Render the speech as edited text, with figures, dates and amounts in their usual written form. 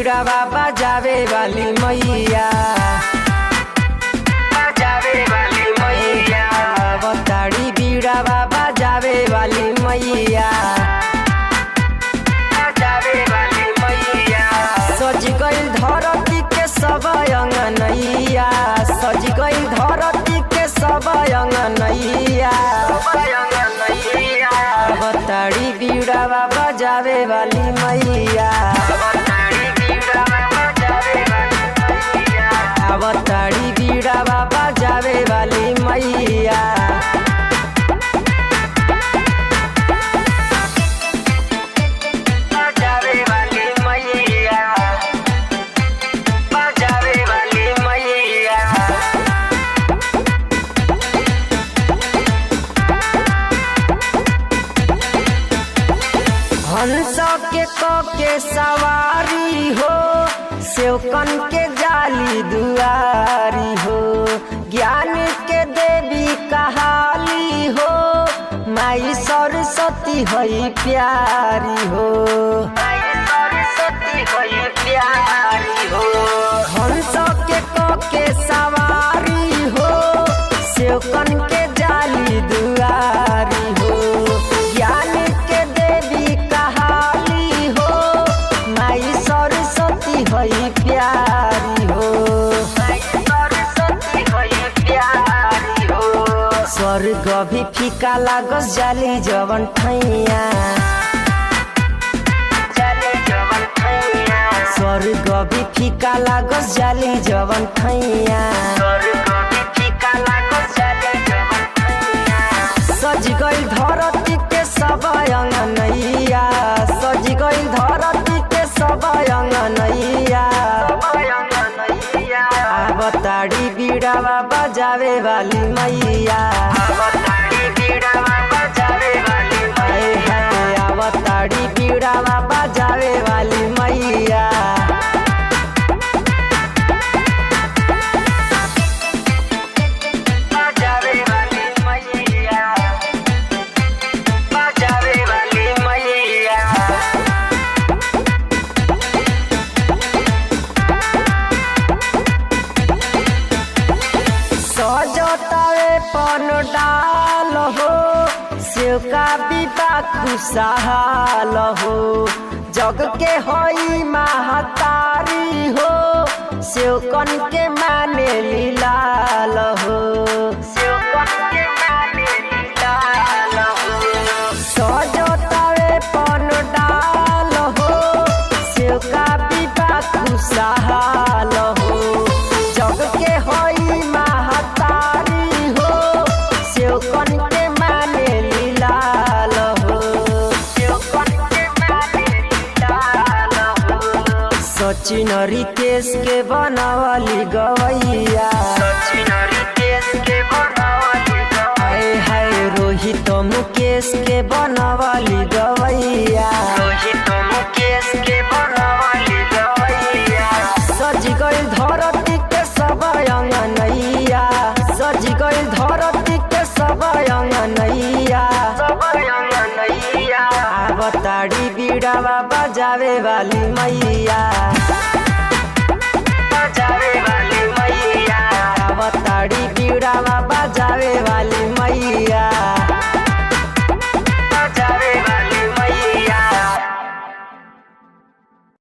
बीड़ावा बजावे वाली मैया, बजावे वाली मैया, अवतारी बीड़ावा बजावे वाली मैया, बजावे वाली मैया। सज गइल धरती के सब अंगनैया, सज गइल धरती के सब अंगनैया, अवतारी बीड़ावा बजावे वाली मैया, अवतारी बीड़ावा बजावे वाली मैया। बजावे वाली मैया, बजावे वाली मैया। हंस के सवारी हो, सेवकन के जाली दुआरी हो, ज्ञान के देवी कहाली हो, माई सरस्वती हई प्यारी हो, माई सरस्वती हई प्यारी हो। हंस के सवारी हो, सेवकन के जाली दुआरी हो, ज्ञान के देवी कहाली हो, माई सरस्वती हई प्यारी हो, माई सरस्वती हई प्यारी हो। स्वर्ग भी फीका लागस जाली जवन ठैया, जाली जवन ठैया, स्वर्ग भी फीका लागस जाली जवन ठैया, स्वर्ग भी फीका लागस जाली जवन ठैया। सज गइल धरती के सब अंगनैया, सज गइल धरती के सब अंगनैया, अवतारी बीड़ावा बजावे वाली मैया, अवतारी बीड़ावा बजावे वाली मैया, अवतारी बीड़ावा बजावे वाली मैया। बजावे वाली मैया, बजावे वाली मैया। सजतावे पन डाल हो, सेवका विवा खुशहाल हो, जग के हई महतारी हो, सेवकन के माने लीलाल हो, सेवकन के माने लीलाल हो। सजतावे पन डाल हो, सेवका विवा खुशहाल हो, जग के हई महतारी हो, सेवकन के माने लीलाल हो, सेवकन के माने लीलाल हो। सचिन रितेश के बनवाली गवैया, सचिन रितेश के बनवाली गवैया, हाय रोहित मुकेश के बनवाली गवैया, रोहित मुकेश के बनवाली गवैया। सज गइल धरती के सब अंगनैया, सज गइल धरती के सब अंगनैया, सब अंगनैया, अवतारी बीड़ावा बजावे वाली मैया।